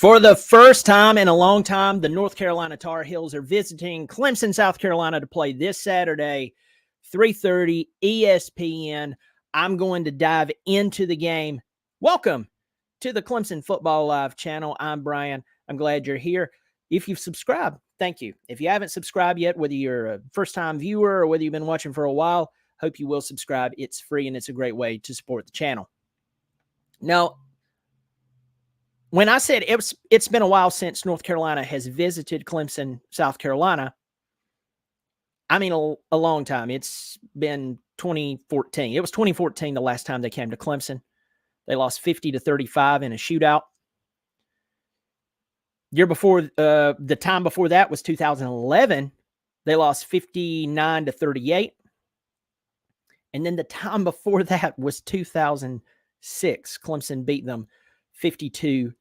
For the first time in a long time, the North Carolina Tar Heels are visiting Clemson, South Carolina to play this Saturday, 3:30 ESPN. I'm going to dive into the game. Welcome to the Clemson Football Live channel. I'm Brian. I'm glad you're here. If you've subscribed, thank you. If you haven't subscribed yet, whether you're a first-time viewer or whether you've been watching for a while, hope you will subscribe. It's free and it's a great way to support the channel. Now, when I said it's been a while since North Carolina has visited Clemson, South Carolina, I mean a long time. It's been 2014. It was 2014 the last time they came to Clemson. They lost 50-35 in a shootout. Year before, the time before that was 2011. They lost 59-38. And then the time before that was 2006. Clemson beat them 52-7.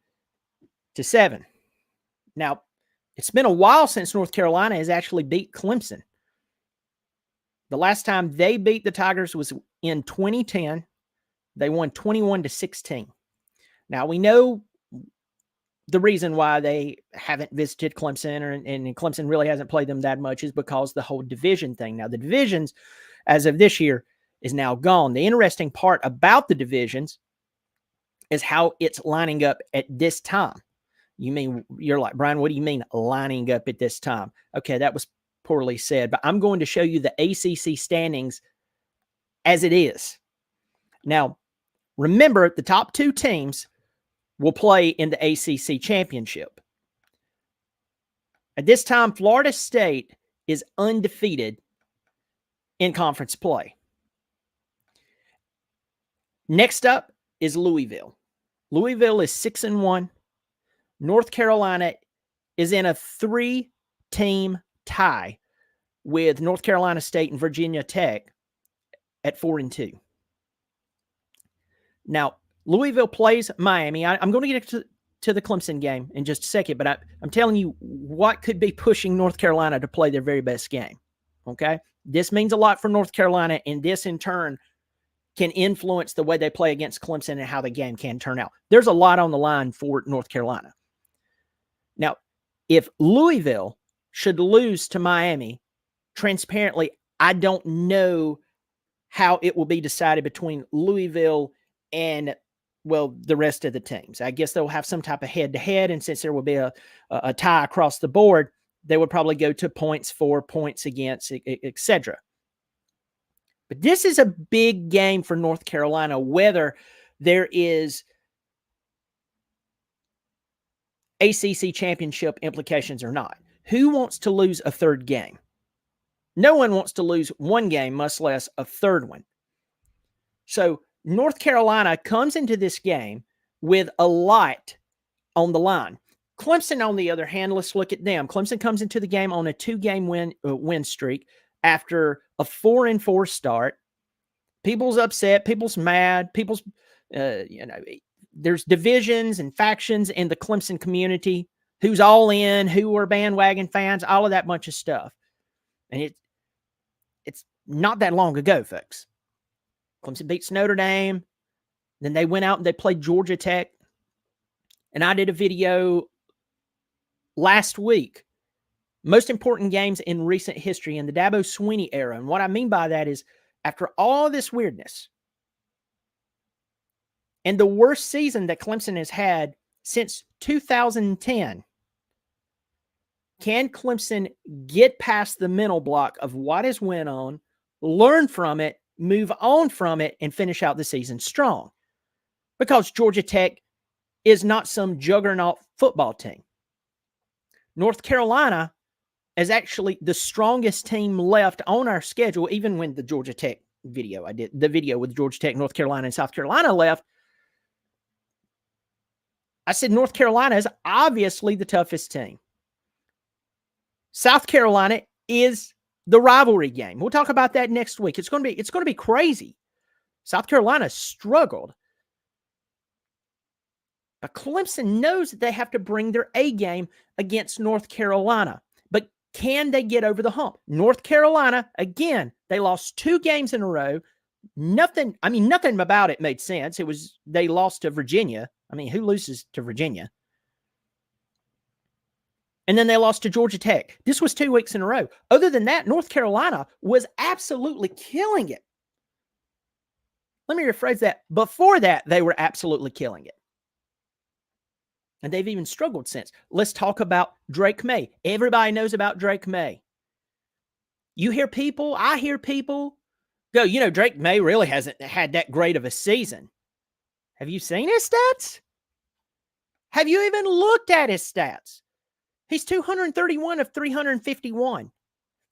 Now, it's been a while since North Carolina has actually beat Clemson. The last time they beat the Tigers was in 2010. They won 21-16. Now, we know the reason why they haven't visited Clemson and Clemson really hasn't played them that much is because the whole division thing. Now, the divisions, as of this year, is now gone. The interesting part about the divisions is how it's lining up at this time. You're like, Brian, what do you mean lining up at this time? Okay, that was poorly said, but I'm going to show you the ACC standings as it is. Now, remember, the top two teams will play in the ACC championship. At this time, Florida State is undefeated in conference play. Next up is Louisville. Louisville is 6-1. North Carolina is in a 3-team tie with North Carolina State and Virginia Tech at 4-2. Now, Louisville plays Miami. I'm going to get to the Clemson game in just a second, but I'm telling you what could be pushing North Carolina to play their very best game. Okay? This means a lot for North Carolina, and this in turn can influence the way they play against Clemson and how the game can turn out. There's a lot on the line for North Carolina. Now, if Louisville should lose to Miami, transparently, I don't know how it will be decided between Louisville and, well, the rest of the teams. I guess they'll have some type of head-to-head, and since there will be a tie across the board, they would probably go to points for, points against, etc. But this is a big game for North Carolina, whether there is ACC championship implications or not. Who wants to lose a third game? No one wants to lose one game, much less a third one. So North Carolina comes into this game with a lot on the line. Clemson, on the other hand, let's look at them. Clemson comes into the game on a 2-game win streak after a 4-4 start. People's upset. People's mad. There's divisions and factions in the Clemson community. Who's all in, who are bandwagon fans, all of that bunch of stuff. And it's not that long ago, folks. Clemson beats Notre Dame. Then they went out and they played Georgia Tech. And I did a video last week. Most important games in recent history in the Dabo Swinney era. And what I mean by that is, after all this weirdness and the worst season that Clemson has had since 2010, can Clemson get past the mental block of what has went on, learn from it, move on from it, and finish out the season strong? Because Georgia Tech is not some juggernaut football team. North Carolina is actually the strongest team left on our schedule, even when the Georgia Tech video, I did the video with Georgia Tech, North Carolina, and South Carolina left. I said North Carolina is obviously the toughest team. South Carolina is the rivalry game. We'll talk about that next week. It's going to be crazy. South Carolina struggled. But Clemson knows that they have to bring their A game against North Carolina. But can they get over the hump? North Carolina, again, they lost 2 games in a row. Nothing about it made sense. They lost to Virginia. I mean, who loses to Virginia? And then they lost to Georgia Tech. This was 2 weeks in a row. Other than that, North Carolina was absolutely killing it. Let me rephrase that. Before that, they were absolutely killing it. And they've even struggled since. Let's talk about Drake May. Everybody knows about Drake May. You hear people, I hear people go, Drake May really hasn't had that great of a season. Have you seen his stats? Have you even looked at his stats? He's 231 of 351,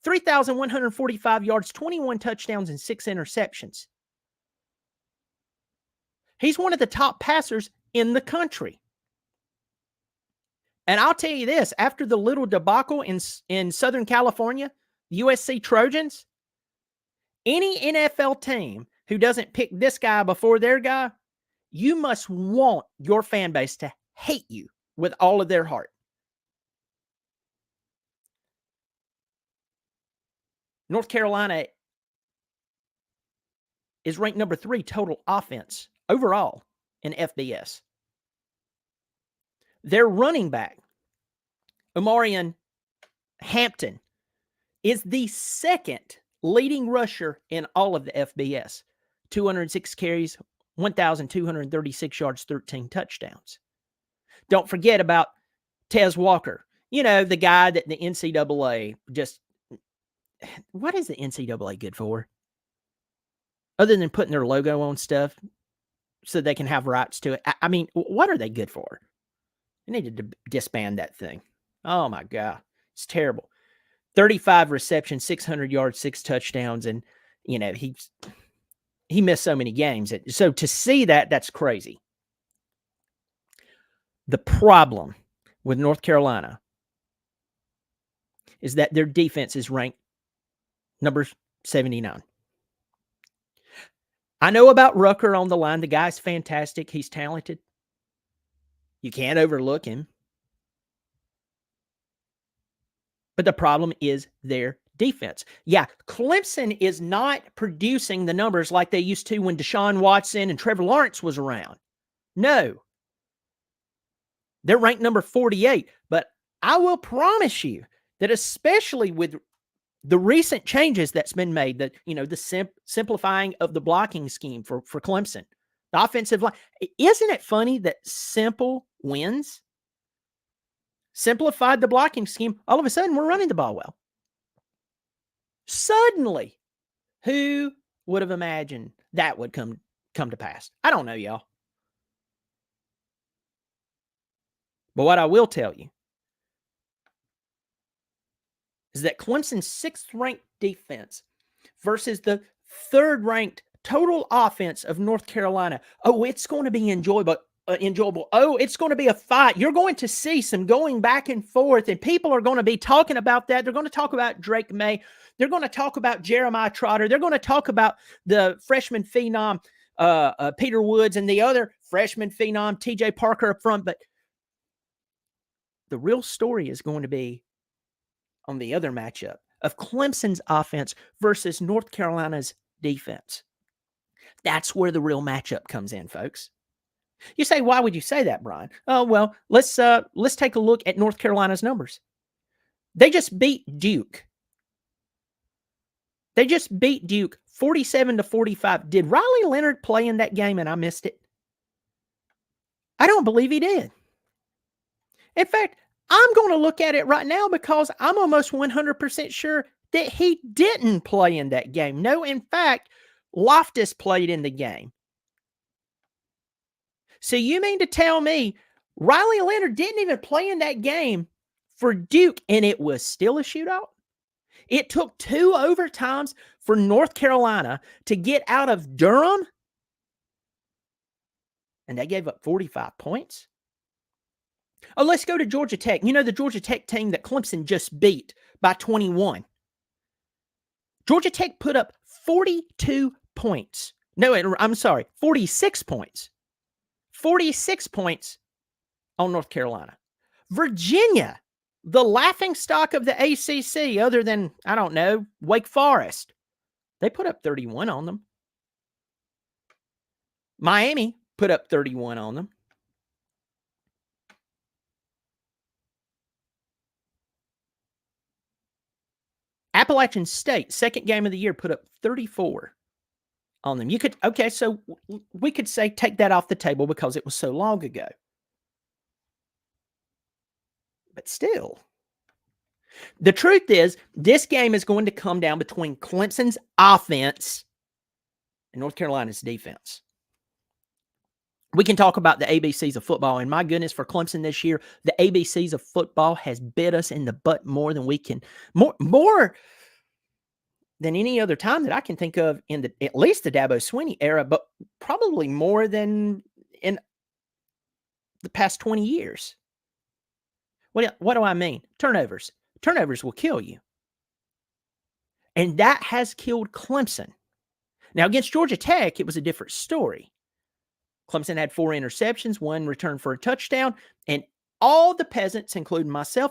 3,145 yards, 21 touchdowns, and 6 interceptions. He's one of the top passers in the country. And I'll tell you this, after the little debacle in Southern California, USC Trojans, any NFL team who doesn't pick this guy before their guy, you must want your fan base to hate you with all of their heart. North Carolina is ranked number 3 total offense overall in FBS. Their running back, Omarion Hampton, is the second leading rusher in all of the FBS. 206 carries, 1,236 yards, 13 touchdowns. Don't forget about Tez Walker. The guy that the NCAA just... What is the NCAA good for? Other than putting their logo on stuff so they can have rights to it. I mean, what are they good for? They need to disband that thing. Oh, my God. It's terrible. 35 receptions, 600 yards, 6 touchdowns, and, he missed so many games. So to see that's crazy. The problem with North Carolina is that their defense is ranked number 79. I know about Rucker on the line. The guy's fantastic. He's talented. You can't overlook him. But the problem is their defense. Yeah, Clemson is not producing the numbers like they used to when Deshaun Watson and Trevor Lawrence was around. No. They're ranked number 48. But I will promise you that especially with the recent changes that's been made, that the simplifying of the blocking scheme for Clemson, the offensive line. Isn't it funny that simple wins? Simplified the blocking scheme. All of a sudden, we're running the ball well. Suddenly, who would have imagined that would come to pass? I don't know, y'all. But what I will tell you is that Clemson's 6th-ranked defense versus the 3rd-ranked total offense of North Carolina. Oh, it's going to be enjoyable. Oh, it's going to be a fight. You're going to see some going back and forth, and people are going to be talking about that. They're going to talk about Drake May. They're going to talk about Jeremiah Trotter. They're going to talk about the freshman phenom, Peter Woods, and the other freshman phenom, TJ Parker up front. But the real story is going to be on the other matchup of Clemson's offense versus North Carolina's defense. That's where the real matchup comes in, folks. You say, why would you say that, Brian? Oh, well, let's take a look at North Carolina's numbers. They just beat Duke. They just beat Duke 47-45. Did Riley Leonard play in that game and I missed it? I don't believe he did. In fact, I'm going to look at it right now because I'm almost 100% sure that he didn't play in that game. No, in fact, Loftus played in the game. So you mean to tell me Riley Leonard didn't even play in that game for Duke and it was still a shootout? It took 2 overtimes for North Carolina to get out of Durham, and they gave up 45 points. Oh, let's go to Georgia Tech. The Georgia Tech team that Clemson just beat by 21. Georgia Tech put up 42 points. No, I'm sorry, 46 points. 46 points on North Carolina. Virginia, the laughingstock of the ACC, other than, I don't know, Wake Forest, they put up 31 on them. Miami put up 31 on them. Appalachian State, second game of the year, put up 34 on them. So we could say take that off the table because it was so long ago. But still, the truth is this game is going to come down between Clemson's offense and North Carolina's defense. We can talk about the ABCs of football, and my goodness, for Clemson this year, the ABCs of football has bit us in the butt more than we can, more than any other time that I can think of in at least the Dabo Swinney era, but probably more than in the past 20 years. What do I mean? Turnovers. Turnovers will kill you. And that has killed Clemson. Now, against Georgia Tech, it was a different story. Clemson had 4 interceptions, 1 return for a touchdown, and all the peasants, including myself,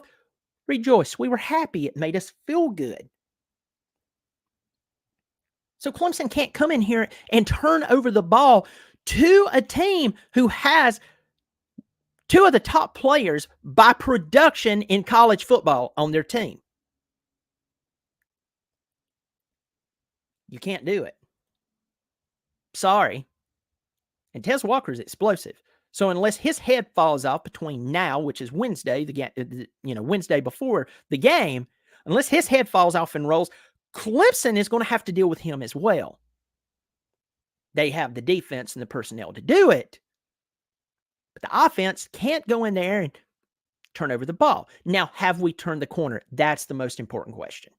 rejoiced. We were happy. It made us feel good. So Clemson can't come in here and turn over the ball to a team who has 2 of the top players by production in college football on their team. You can't do it. Sorry. And Tez Walker's explosive. So unless his head falls off between now, which is Wednesday, Wednesday before the game, unless his head falls off and rolls, Clemson is going to have to deal with him as well. They have the defense and the personnel to do it. But the offense can't go in there and turn over the ball. Now, have we turned the corner? That's the most important question.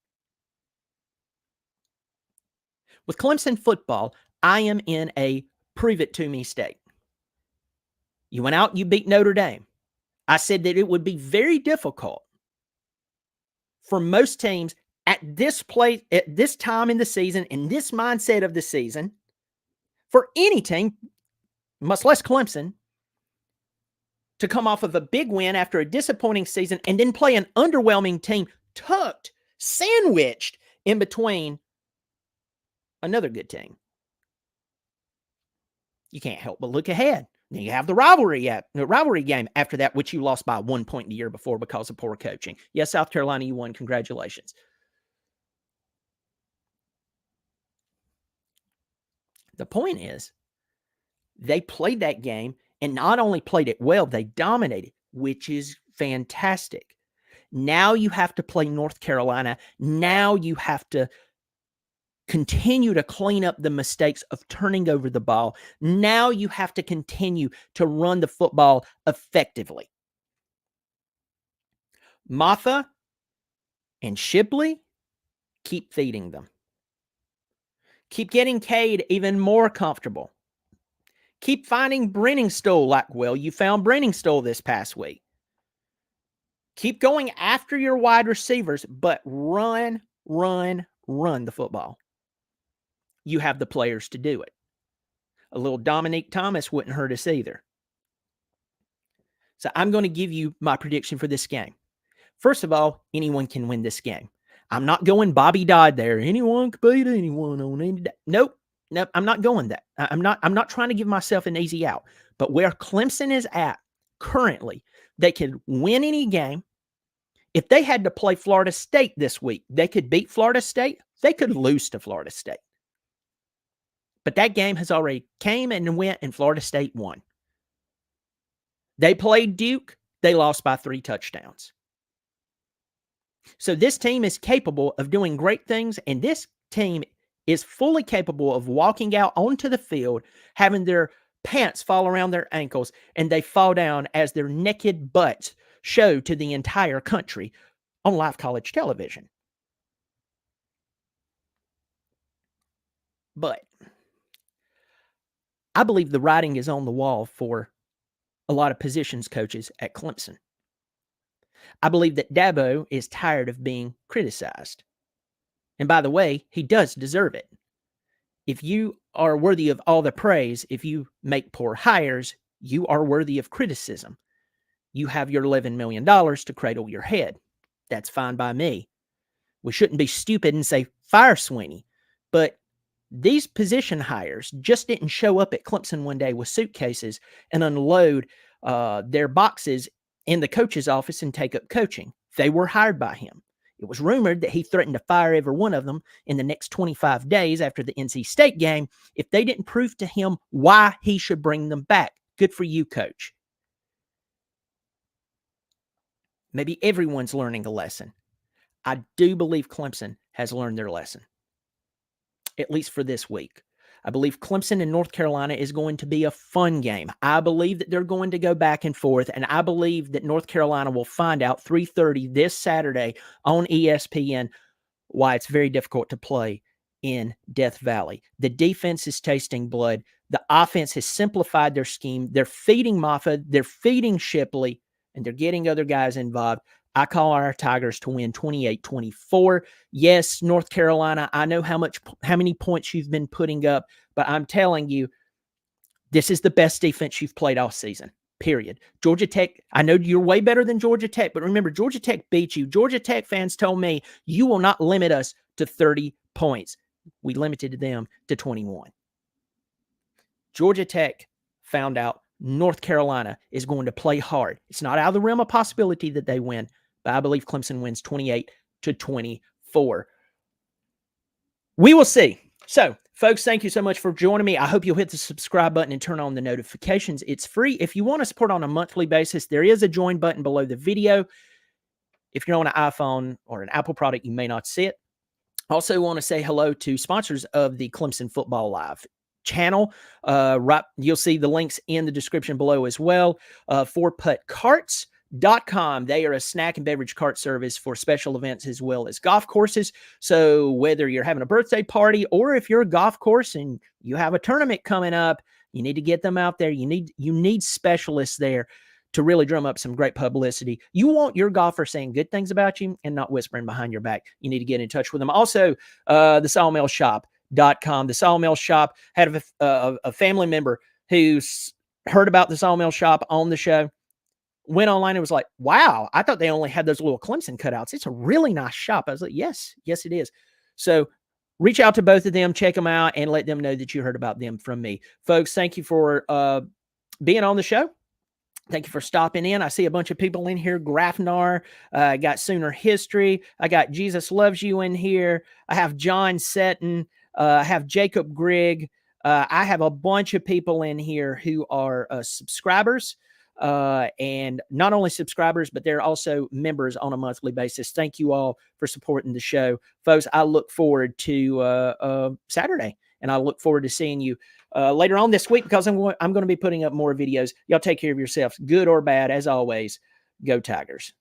With Clemson football, I am in a prove it to me state. You went out, you beat Notre Dame. I said that it would be very difficult for most teams at this time in the season, in this mindset of the season, for any team, much less Clemson, to come off of a big win after a disappointing season and then play an underwhelming team tucked, sandwiched in between another good team. You can't help but look ahead. Then you have the rivalry game after that, which you lost by 1 point the year before because of poor coaching. Yes, South Carolina, you won. Congratulations. The point is, they played that game and not only played it well, they dominated, which is fantastic. Now you have to play North Carolina. Now you have to continue to clean up the mistakes of turning over the ball. Now you have to continue to run the football effectively. Maffa and Shipley, keep feeding them. Keep getting Cade even more comfortable. Keep finding Brenningstool like, well, you found Brenningstool this past week. Keep going after your wide receivers, but run the football. You have the players to do it. A little Dominique Thomas wouldn't hurt us either. So I'm going to give you my prediction for this game. First of all, anyone can win this game. I'm not going Bobby Dodd there. Anyone can beat anyone on any day. Nope, I'm not going that. I'm not trying to give myself an easy out. But where Clemson is at currently, they could win any game. If they had to play Florida State this week, they could beat Florida State. They could lose to Florida State. But that game has already came and went, and Florida State won. They played Duke. They lost by 3 touchdowns. So this team is capable of doing great things, and this team is fully capable of walking out onto the field, having their pants fall around their ankles, and they fall down as their naked butts show to the entire country on live college television. But I believe the writing is on the wall for a lot of positions coaches at Clemson. I believe that Dabo is tired of being criticized. And by the way, he does deserve it. If you are worthy of all the praise, if you make poor hires, you are worthy of criticism. You have your $11 million to cradle your head. That's fine by me. We shouldn't be stupid and say, fire Swinney. But these position hires just didn't show up at Clemson one day with suitcases and unload their boxes in the coach's office and take up coaching. They were hired by him. It was rumored that he threatened to fire every one of them in the next 25 days after the NC State game if they didn't prove to him why he should bring them back. Good for you, coach. Maybe everyone's learning a lesson. I do believe Clemson has learned their lesson, at least for this week. I believe Clemson and North Carolina is going to be a fun game. I believe that they're going to go back and forth, and I believe that North Carolina will find out 3:30 this Saturday on ESPN why it's very difficult to play in Death Valley. The defense is tasting blood. The offense has simplified their scheme. They're feeding Moffa. They're feeding Shipley, and they're getting other guys involved. I call our Tigers to win 28-24. Yes, North Carolina, I know how many points you've been putting up, but I'm telling you, this is the best defense you've played all season, period. Georgia Tech, I know you're way better than Georgia Tech, but remember, Georgia Tech beat you. Georgia Tech fans told me, you will not limit us to 30 points. We limited them to 21. Georgia Tech found out North Carolina is going to play hard. It's not out of the realm of possibility that they win, but I believe Clemson wins 28-24. We will see. So, folks, thank you so much for joining me. I hope you'll hit the subscribe button and turn on the notifications. It's free. If you want to support on a monthly basis, there is a join button below the video. If you're on an iPhone or an Apple product, you may not see it. Also want to say hello to sponsors of the Clemson Football Live channel. You'll see the links in the description below as well. 4puttcarts.com. They are a snack and beverage cart service for special events as well as golf courses. So whether you're having a birthday party or if you're a golf course and you have a tournament coming up, you need to get them out there. You need specialists there to really drum up some great publicity. You want your golfer saying good things about you and not whispering behind your back. You need to get in touch with them. Also, the sawmillshop.com. The Sawmill Shop had a family member who's heard about the Sawmill Shop on the show, went online and was like, wow, I thought they only had those little Clemson cutouts. It's a really nice shop. I was like, yes, it is. So reach out to both of them, check them out, and let them know that you heard about them from me. Folks, thank you for being on the show. Thank you for stopping in. I see a bunch of people in here. Grafnar, I got Sooner History. I got Jesus Loves You in here. I have John Setton. I have Jacob Grigg. I have a bunch of people in here who are subscribers, and not only subscribers, but they're also members on a monthly basis. Thank you all for supporting the show. Folks, I look forward to Saturday, and I look forward to seeing you later on this week because I'm going to be putting up more videos. Y'all take care of yourselves, good or bad. As always, go Tigers.